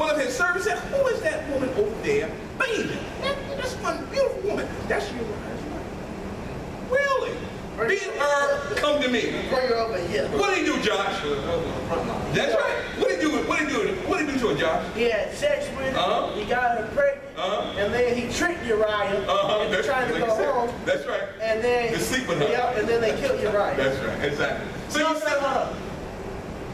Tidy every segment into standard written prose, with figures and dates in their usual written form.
one of his servants said, who is that woman over there bathing? That's one beautiful woman. That's your wife. Really? Beat her, come to me. Bring her over here. What did he do, Josh? That's right. What did he do? What did he do to her, Josh? He had sex with her. He got her pregnant. And then he tricked Uriah. Into trying to go home. That's right. And then to sleep with her. And then they killed Uriah. That's right. Exactly. So you see,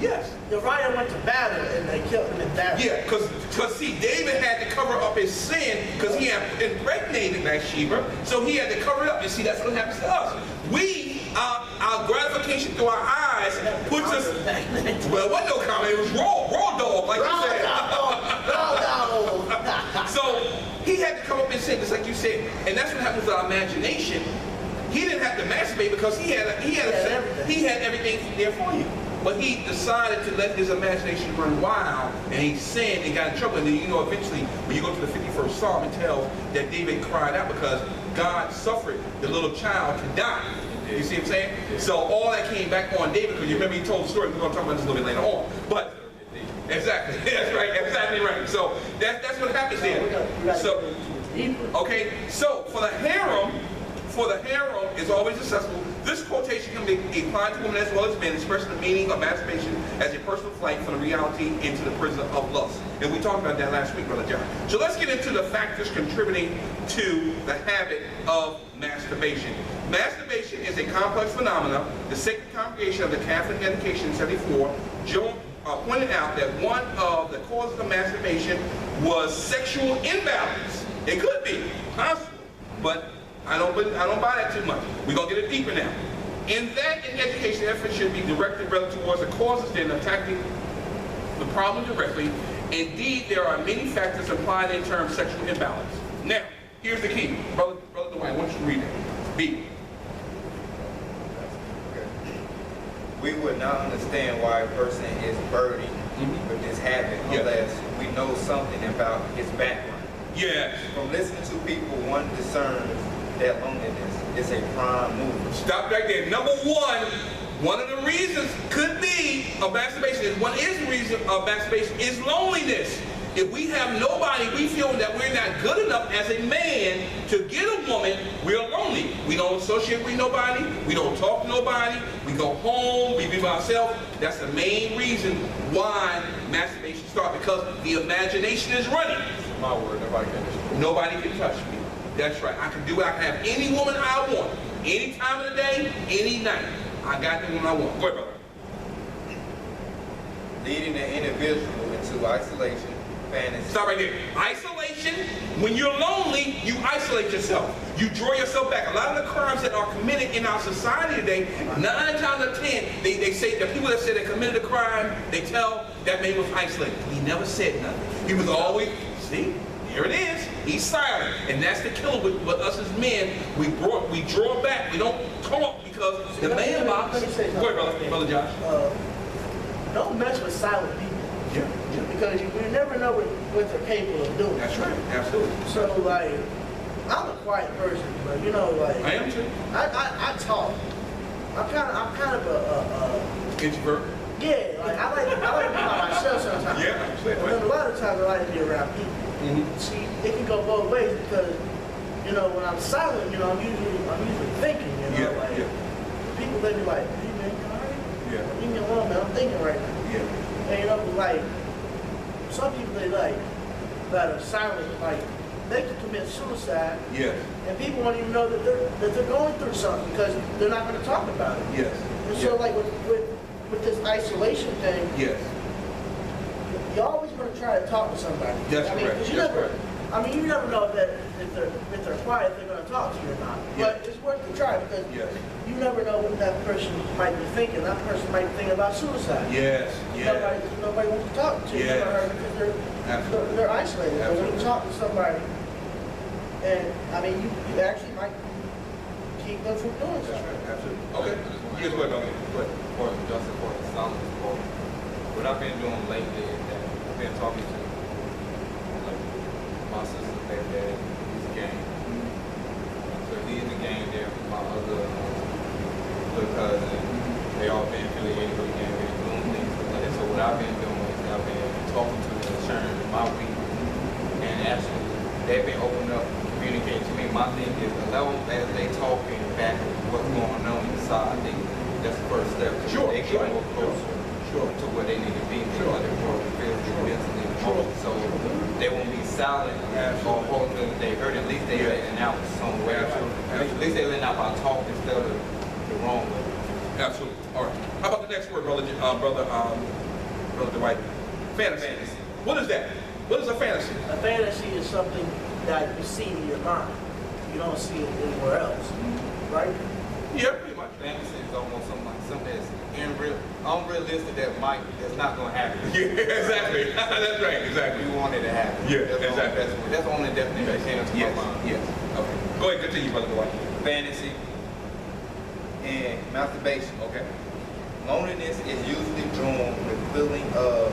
yes. Uriah went to battle and they killed him in battle. Yeah, because see, David had to cover up his sin because he had impregnated Bathsheba, so he had to cover it up. And see, that's what happens to us. Our gratification through our eyes puts us. Well, it wasn't no comment. It was raw dog, like you said. Raw dog. So he had to come up and sin, just like you said, and that's what happens with our imagination. He didn't have to masturbate because he had everything there for you. But he decided to let his imagination run wild, and he sinned and got in trouble. And then, you know, eventually, when you go to the 51st Psalm, it tells that David cried out because God suffered the little child to die. You see what I'm saying? So all that came back on David, because you remember he told the story. We're going to talk about this a little bit later on. But exactly, that's right, exactly right. So that's what happens there. So okay, so for the harem is always accessible. This quotation can be applied to women as well as men, expressing the meaning of masturbation as a personal flight from the reality into the prison of lust. And we talked about that last week, Brother John. So let's get into the factors contributing to the habit of masturbation. Masturbation is a complex phenomenon. The Sacred Congregation of the Catholic Education in 74 pointed out that one of the causes of masturbation was sexual imbalance. It could be possible, but I don't buy that too much. We're going to get it deeper now. In education, effort should be directed rather towards the causes than attacking the problem directly. Indeed, there are many factors applied in terms of sexual imbalance. Now, here's the key. Brother Dwayne, I want you to read it. B. We would not understand why a person is burdened with this habit unless we know something about his background. Yes. From listening to people, one discerns that loneliness is a prime mover. Stop right there. Number one of the reasons could be of masturbation is loneliness. If we have nobody, we feel that we're not good enough as a man to get a woman, we're lonely. We don't associate with nobody, we don't talk to nobody, we go home, we be by ourselves. That's the main reason why masturbation starts, because the imagination is running. My word, nobody can touch me. Nobody can touch me. That's right. I can do it. I can have any woman I want, any time of the day, any night. I got the woman I want. Go ahead, brother. Leading the individual into isolation. Fantasy. Stop right there. Isolation. When you're lonely, you isolate yourself. You draw yourself back. A lot of the crimes that are committed in our society today, 9 times out of 10, they say the people that say they committed a crime, they tell that man was isolated. He never said nothing. He was always, see, here it is. He's silent. And that's the killer with us as men. We draw back. We don't talk because the man box. Go ahead, brother Josh. Don't mess with silent people. Yeah. Because you never know what they're capable of doing. That's right, absolutely. So like, I'm a quiet person, but you know, like I am too. I talk. I'm kind of a introvert. Yeah, like I like to be by myself sometimes. Yeah, but then a lot of times I like to be around people. See, it can go both ways because you know when I'm silent, you know I'm usually thinking. You know, people they be like, hey man, you alright? Yeah. Leave me alone, man. I'm thinking right now. Yeah. And you know, like some people they like that are silent, like they can commit suicide. Yes. And people won't even know that they're going through something because they're not going to talk about it. Yes. And so like with this isolation thing, yes, you're always going to try to talk to somebody. That's I mean, correct. You never know if they're quiet, they're going to talk to you or not. Yes. But it's worth the try because yes, you never know what that person might be thinking. That person might be thinking about suicide. yes, yes. Nobody wants to talk to you Yes. because they're isolated. But when you talk to somebody, and I mean, you actually might keep them from doing That's something. right. Absolutely. Okay. Yes, go ahead, brother. For Justin, for the Solomon quote, what I've been doing lately is that I've been talking to like my sister's baby dad. He's a gang. So he's in the gang there with my other little cousin. They all been affiliated with the gang. They're doing things like that. So what I've been doing is I've been talking to them and sharing my they've been opening up, communicating to me. My thing is the level as they talking back what's going on inside. I think that's the first step. They get more closer to where they need to be. They're more physically, mentally, emotionally. So they won't be silent or holding them. They heard at least they letting out somewhere. At least they letting out by talking instead of the wrong way. Absolutely. All right. How about the next word, brother Dwight? Fantasy. What is that? What is a fantasy? A fantasy is something that you see in your mind. You don't see it anywhere else, right? Yeah, pretty much. Fantasy is almost something that's unrealistic that's not going to happen. Yeah, exactly. That's right. Exactly. You want it to happen. Yeah, that's exactly. That's the only definition that came into my mind. Yes. Okay. Go ahead. Continue, brother Dwight. Fantasy and masturbation. Okay. Loneliness is usually drawn with feeling of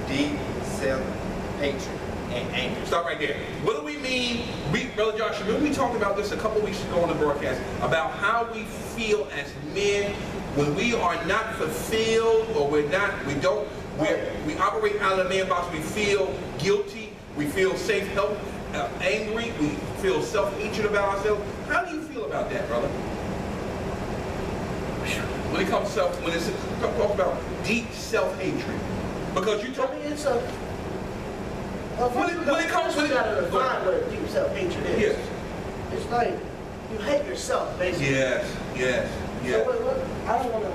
deep self-hatred and anger. Stop right there. What do we mean, Brother Josh, remember we talked about this a couple weeks ago on the broadcast, about how we feel as men when we are not fulfilled or we operate out of the man box. We feel guilty, we feel angry, we feel self-hatred about ourselves. How do you feel about that, brother? When it comes to when it's talk about deep self-hatred, because you talk. I mean, it's a. When it comes to gotta define what deep self-hatred is. Yes. It's like you hate yourself, basically. Yes. So what, I don't want to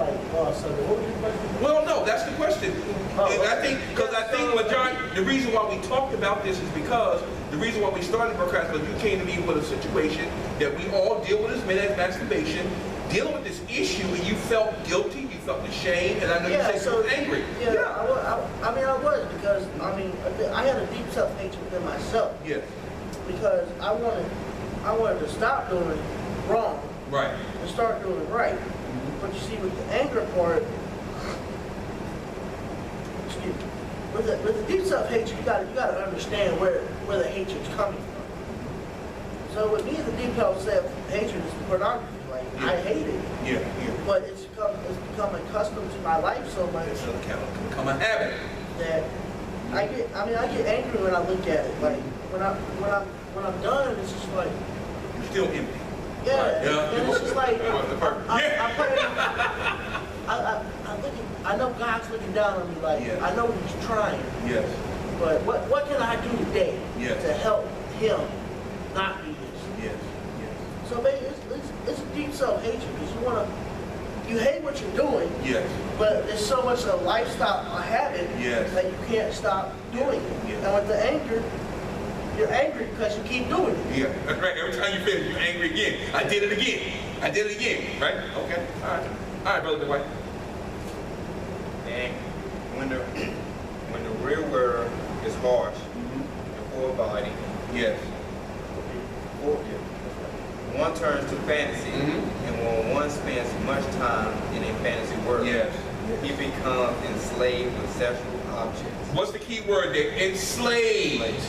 so what was your question? Well, no, that's the question. I think what John, the reason why we talked about this is because the reason why we started broadcast was you came to me with a situation that we all deal with as men as masturbation, dealing with this issue, and you felt guilty, you felt ashamed, and I know you said you were angry. I was because I had a deep self-hatred within myself. Yes. Because I wanted to stop doing wrong. Right. And start doing it right. But you see, with the anger part, with the deep self-hatred, you gotta understand where the hatred's coming from. So with me, the deep self-hatred is pornography. Like I hate it. Yeah. But it's become accustomed to my life so much. It's become a habit. That I get angry when I look at it. Like when I'm done, it's just like You're still empty. yeah. And it's just like What's the purpose? I know God's looking down on me. Like I know He's trying. Yes. But what can I do today to help Him not be this? Yes. So baby, it's a deep self-hatred because you hate what you're doing. Yes. But it's so much a lifestyle, a habit that you can't stop doing it. Yes. And with the anger, you're angry because you keep doing it. Yeah, that's right. Every time you finish, you're angry again. I did it again. Right? Okay. All right, brother Dwight. And when the real world is harsh, the poor body, one turns to fantasy, and when one spends much time in a fantasy world, he becomes enslaved with sexual objects. What's the key word there? Enslaved.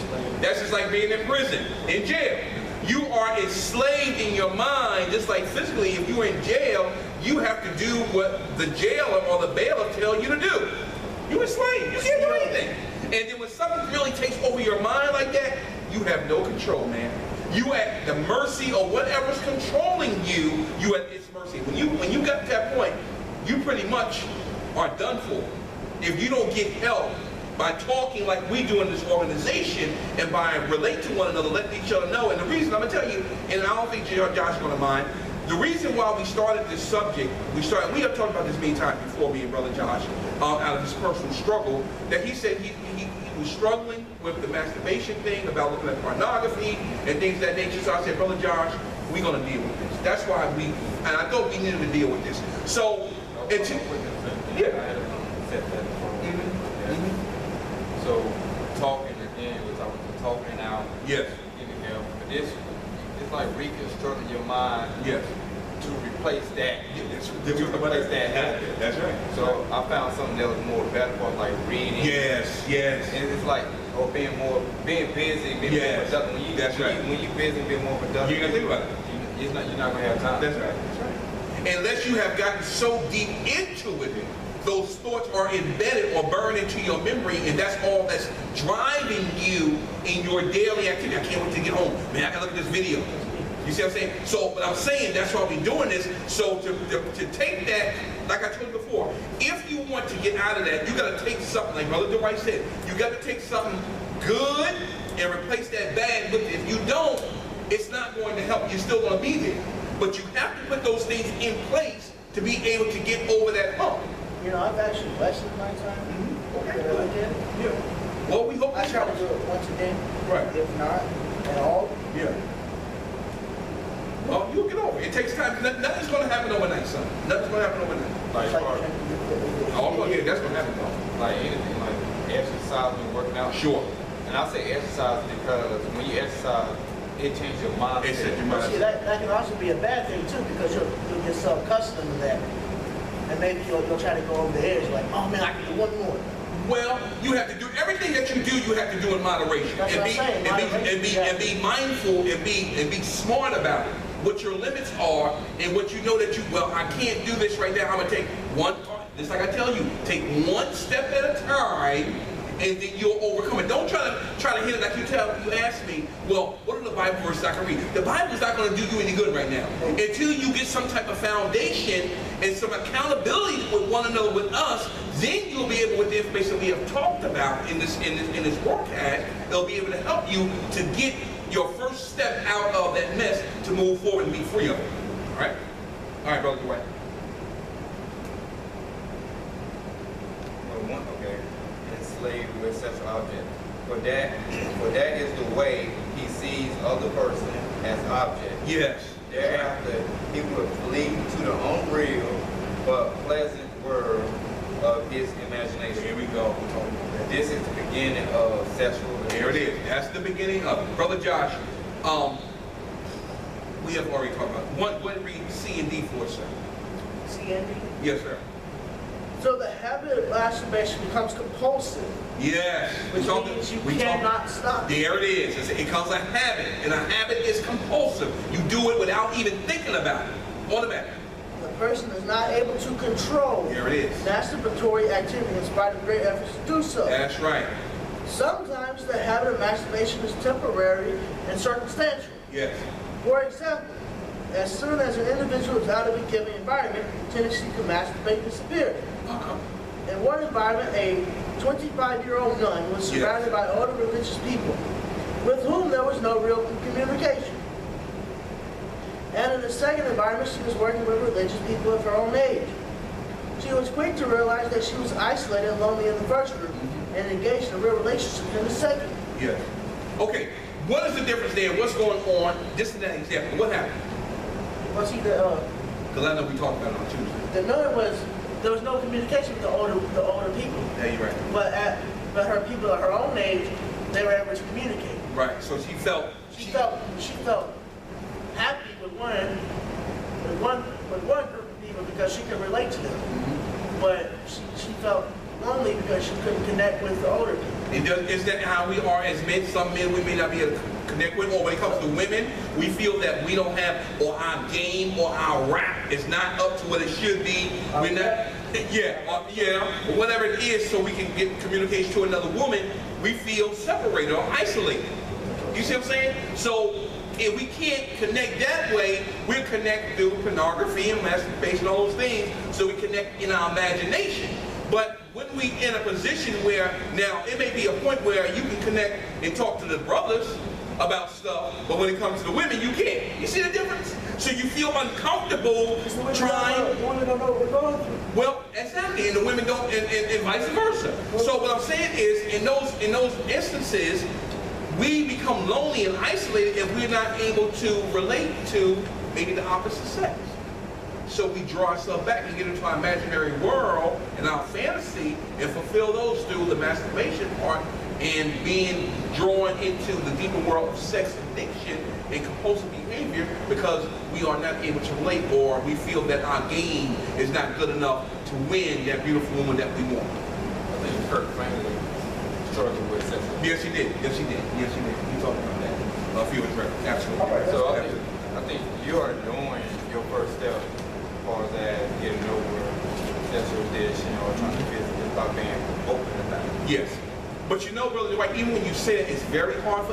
That's just like being in prison, in jail. You are enslaved in your mind, just like physically. If you're in jail, you have to do what the jailer or the bailiff tell you to do. You're enslaved. You can't do anything. And then when something really takes over your mind like that, you have no control, man. You at the mercy of whatever's controlling you. You at its mercy. When you got to that point, you pretty much are done for. If you don't get help by talking like we do in this organization and by relate to one another, letting each other know. And the reason I'm gonna tell you, and I don't think Josh is gonna mind, the reason why we started this subject, we have talked about this many times before, me and Brother Josh, out of his personal struggle, that he said he was struggling with the masturbation thing, about looking at pornography and things of that nature. So I said, Brother Josh, we're gonna deal with this. That's why and I thought we needed to deal with this. So, So talking again, which I was talking out, getting help. But it's like reconstructing your mind to replace that. To replace that habit. That's right. So I found something that was more better for like reading. Yes. And it's like being busy, being more productive. When you're busy, being more productive. You ain't gonna think about it. You're not gonna have time. That's right. Unless you have gotten so deep into it, those thoughts are embedded or burned into your memory, and that's all that's driving you in your daily activity. I can't wait to get home. Man, I gotta look at this video. You see what I'm saying? So, but I'm saying that's why we're doing this. So to take that, like I told you before, if you want to get out of that, you got to take something, like Brother Dwight said, you got to take something good and replace that bad with it. If you don't, it's not going to help. You're still going to be there. But you have to put those things in place to be able to get over that hump. You know, I've actually lessened my time. Okay. Yeah. Well, we hope I try to do it once a day. Right. If not, at all. Yeah. Well, you'll get over it. It takes time. Nothing's going to happen overnight, son. Nothing's going to happen overnight. Like, That's going to happen though. like anything, like exercise and working out. Sure. And I say exercise because when you exercise, it changes your mindset. It sets your But see, mindset. that can also be a bad thing too, because you'll get so accustomed to that. And maybe you'll try to go over the edge like, oh man, I can do one more. Well, you have to do everything that you do. You have to do in moderation, That's what I'm saying, and be mindful and be smart about it. What your limits are, and what you know that I can't do this right now. I'm gonna take one part. Just like I tell you, take one step at a time, and then you'll overcome it. Don't try to hit it like you asked me. Well, what are the Bible verses I can read? The Bible is not going to do you any good right now until you get some type of foundation and some accountability with one another, with us. Then you'll be able, with the information we have talked about in this broadcast, they'll be able to help you to get your first step out of that mess to move forward and be free of it. All right, Brother Dwight. Okay. Enslaved with sexual object. For that is the way he sees other person as object. Yes. Thereafter, he would flee to the unreal but pleasant world of his imagination. Here we go. We're talking about that. This is the beginning of sexual. There it is. That's the beginning of it. Brother Josh, we have already talked about it. What read C and D for us, sir? See, Andy? Yes, sir. So the habit of masturbation becomes compulsive, Yes. which means you cannot stop it. There it is. It becomes a habit, and a habit is compulsive. You do it without even thinking about it. Automatic. The person is not able to control There it is. masturbatory activity in spite of great efforts to do so. That's right. Sometimes the habit of masturbation is temporary and circumstantial. Yes. For example, as soon as an individual is out of a given environment, the tendency to masturbate disappears. In one environment, a 25-year-old nun was surrounded by older religious people with whom there was no real communication. And in the second environment, she was working with religious people of her own age. She was quick to realize that she was isolated and lonely in the first group and engaged in a real relationship in the second. Yes. Okay. What is the difference there? What's going on? Just in that example, what happened? Well, see, Because I know we talked about it on Tuesday. the nun there was no communication with the older people. Yeah, you're right. But her people of her own age, they were able to communicate. Right. So she felt. She felt happy with one group of people because she could relate to them. But she felt lonely because she couldn't connect with the older people. Is that how we are as men? Some men we may not be able to connect with, or when it comes to women, we feel that we don't have, or our game or our rap is not up to what it should be. We're not, whatever it is, so we can get communication to another woman. We feel separated or isolated. You see what I'm saying? So if we can't connect that way, we'll connect through pornography and masturbation, all those things, so we connect in our imagination. But when we in a position where, now it may be a point where you can connect and talk to the brothers about stuff, but when it comes to the women, you can't. You see the difference? So you feel uncomfortable trying. The women don't know what we're going through. Well, exactly, and the women don't, and vice versa. So what I'm saying is, in those instances, we become lonely and isolated if we're not able to relate to maybe the opposite sex. So we draw ourselves back and get into our imaginary world and our fantasy and fulfill those through the masturbation part and being drawn into the deeper world of sex addiction and compulsive behavior because we are not able to relate, or we feel that our game is not good enough to win that beautiful woman that we want. I think Kurt Franklin struggled with sexual. Yes, he did. Yes, he did. Yes, he did. We talked about that a few minutes ago. Absolutely. All right, So Absolutely. I think you are doing your first step as far as getting over just or this, you know, or trying to physically start being open about it. Yes. But you know, Brother Dwight, even when you say that, it's very hard for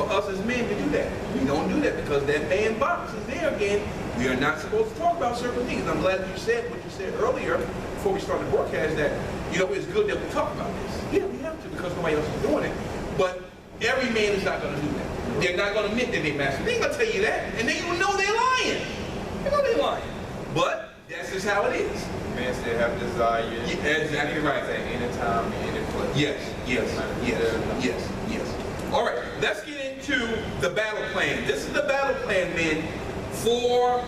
us as men to do that. We don't do that because that man box is there again. We are not supposed to talk about certain things. I'm glad you said what you said earlier before we started the broadcast, that, you know, it's good that we talk about this. Yeah, we have to because nobody else is doing it. But every man is not going to do that. They're not going to admit that they masturbate. They ain't going to tell you that. And they even know they're lying. They know they're lying. But that's just how it is. Men still have desire. Yeah, exactly right. At any time, any place. Yes, yes, yes, yes. All right, let's get into the battle plan. This is the battle plan, men, for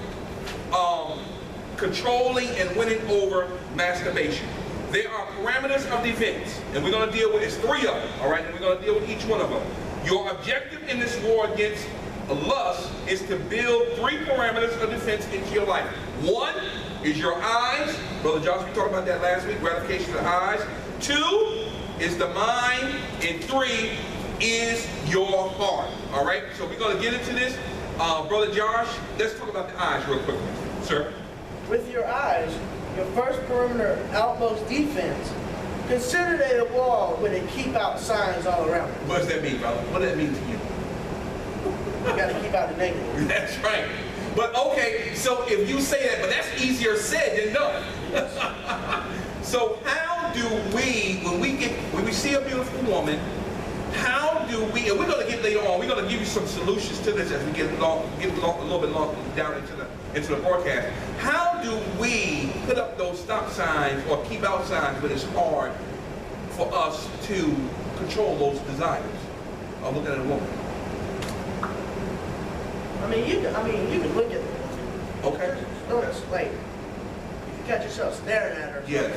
controlling and winning over masturbation. There are parameters of defense, and we're going to deal with, it's 3 of them, all right? And we're going to deal with each one of them. Your objective in this war against lust is to build 3 parameters of defense into your life. 1 is your eyes. Brother Josh, we talked about that last week, gratification of the eyes. 2 is the mind, and 3 is your heart, all right? So we're going to get into this. Brother Josh, let's talk about the eyes real quickly, sir. With your eyes, your first perimeter outmost defense, consider it a wall with a keep out signs all around it. What does that mean, brother? What does that mean to you? You got to keep out the negative. That's right. But okay, so if you say that, but that's easier said than done. So how do we, when we see a beautiful woman, how do we, and we're going to get later on, we're going to give you some solutions to this as we get a little bit long down into the broadcast. How do we put up those stop signs or keep out signs when it's hard for us to control those desires of looking at a woman? I mean, you can look at it. Okay. Don't like, if you catch yourself staring at her, Yes.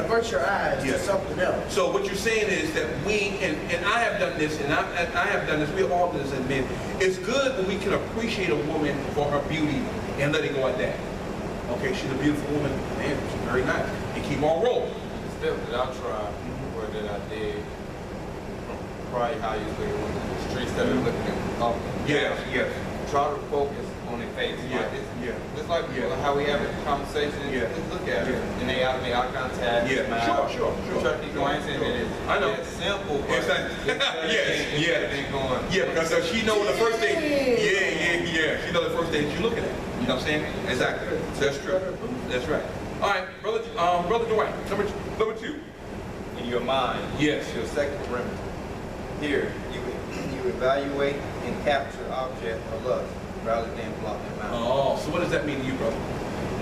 avert your eyes Yes. to something else. So what you're saying is that we, and I have done this, and I have done this, we have all done this as men. It's good when we can appreciate a woman for her beauty and let it go at that. Okay, she's a beautiful woman, man, she's very nice. And keep on rolling. The step that I tried, or that I did, from probably how you look at women in the streets, instead of looking at up and down, Yes. try to focus on their face. Yeah, Like this. yeah. Just like how we have a conversation, Yeah. just look at it. Yeah. And they have to make eye contact. Yeah, smile. sure. Try to keep going. I ain't saying that it's I know. that simple, but It's like, yes. Going. Yeah, because so she knows the first thing, yeah. She knows the first thing that you're looking at. You know what I'm saying? Exactly. That's true. That's right. All right, Brother Dwight, number 2. In your mind, Yes. your second perimeter. Here, you evaluate and capture object of lust rather than block them out. Oh, so what does that mean to you, brother?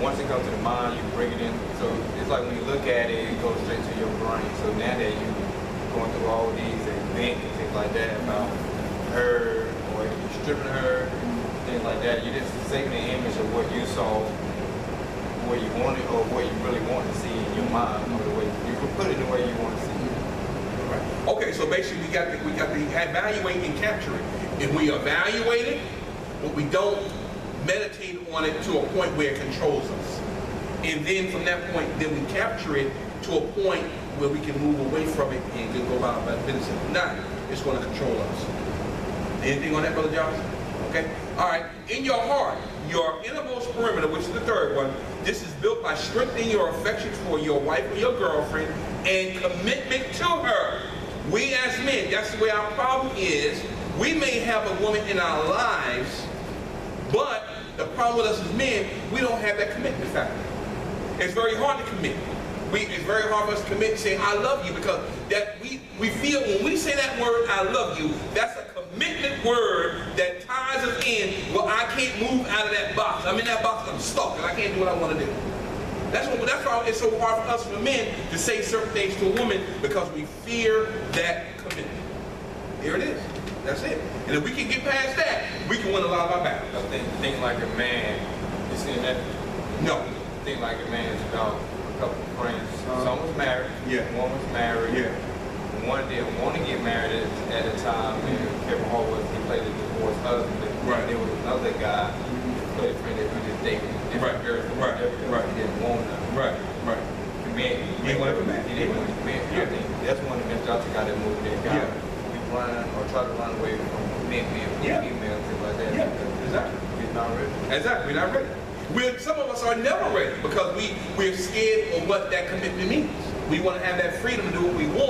Once it comes to the mind, you bring it in. So it's like when you look at it, it goes straight to your brain. So now that you're going through all these events and things like that about her, or if you're stripping her, things like that, you're just saving the image of what you saw, where you wanted, or what you really want to see in your mind, or the way you can put it the way you want to see it. Right. Okay, so basically we got to evaluate and capture it. If we evaluate it, but we don't meditate on it to a point where it controls us. And then from that point, then we capture it to a point where we can move away from it and then go about our business. If not, it's going to control us. Anything on that, Brother Johnson? Okay? All right. In your heart, your innermost perimeter, which is the 3rd one, this is built by strengthening your affection for your wife or your girlfriend and commitment to her. We as men, that's the way our problem is. We may have a woman in our lives, but the problem with us as men, we don't have that commitment factor. It's very hard to commit. It's very hard for us to commit and say, I love you, because that we feel when we say that word, I love you, that's a commitment word that ties us in. Well, I can't move out of that box. I'm in that box, I'm stuck, and I can't do what I want to do. That's why it's so hard for us for men to say certain things to a woman, because we fear that commitment. Here it is. That's it. And if we can get past that, we can win a lot of our battles. I think like a man, you seen that? No. Think like a man is about a couple of friends. Some was married. Yeah. One was married. Yeah. One didn't want to get married at the time, and Kevin Hart was, he played a divorced husband. Right. And there was another guy, played a friend that we just dated. Right. Girls, Right. He didn't want to Right. commit. He didn't want to commit. He didn't want to commit. Yeah. I think that's one of the jobs that got that movie that got. Yeah. We run or try to run away from men, Yeah. females, things like that. Yeah. Exactly. We're not ready. Exactly. We're not ready. Some of us are never ready because we're scared of what that commitment means. We want to have that freedom to do what we want.